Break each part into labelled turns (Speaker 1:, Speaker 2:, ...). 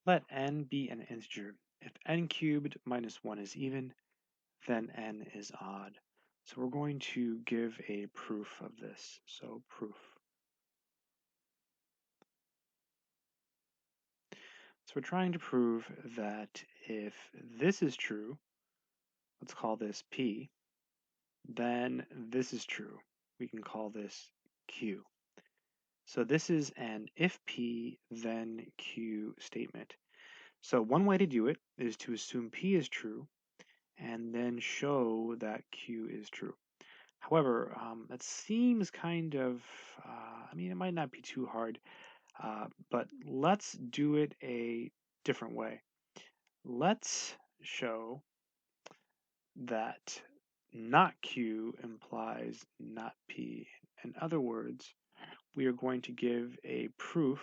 Speaker 1: Let n be an integer. If n cubed minus 1 is even, then n is odd. So we're going to give a proof of this. So proof. So we're trying to prove that if this is true, let's call this P, then this is true. We can call this Q. So this is an if P, then Q statement. So one way to do it is to assume P is true and then show that Q is true. However, that seems kind of, I mean, it might not be too hard, but let's do it a different way. Let's show that not Q implies not P. In other words, we are going to give a proof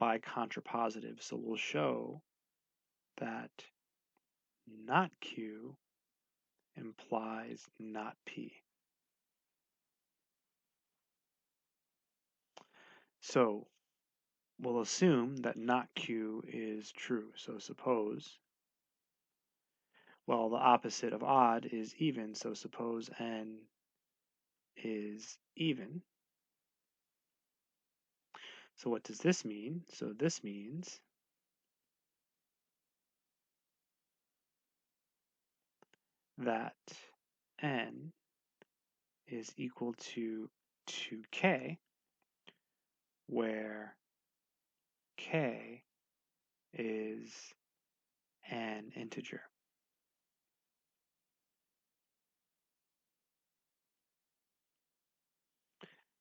Speaker 1: by contrapositive. So we'll show that not Q implies not P. So we'll assume that not Q is true. So suppose, well, the opposite of odd is even. So suppose n is even. So what does this mean? So this means that n is equal to 2k, where k is an integer.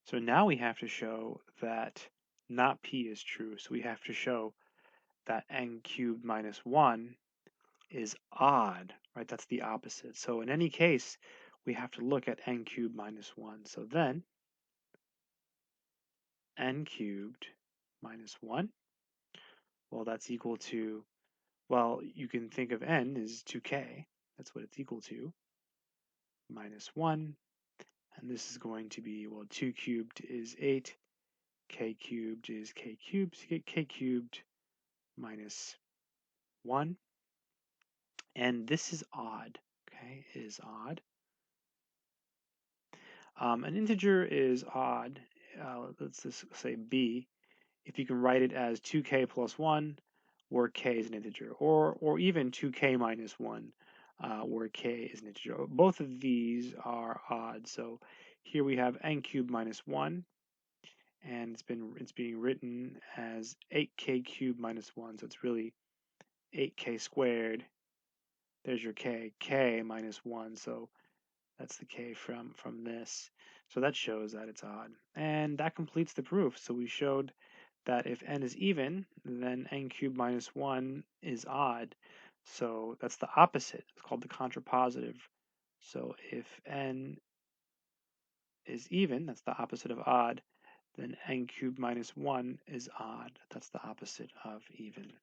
Speaker 1: So now we have to show that not p is true. So we have to show that n cubed minus 1 is odd, right? That's the opposite. So in any case, we have to look at n cubed minus 1. So then n cubed minus 1, well, that's equal to, well, you can think of n as 2k. That's what it's equal to, minus 1. And this is going to be, well, 2 cubed is 8. K cubed is k cubed. So you get k cubed minus 1. And this is odd, okay, is odd. An integer is odd, let's just say b, if you can write it as 2k plus 1, where k is an integer, or even 2k minus 1, where k is an integer. Both of these are odd, so here we have n cubed minus 1, and it's being written as 8k cubed minus 1, so it's really 8k squared. There's your k minus 1, so that's the k from this. So that shows that it's odd. And that completes the proof. So we showed that if n is even, then n cubed minus 1 is odd. So that's the opposite. It's called the contrapositive. So if n is even, that's the opposite of odd, then n cubed minus 1 is odd. That's the opposite of even.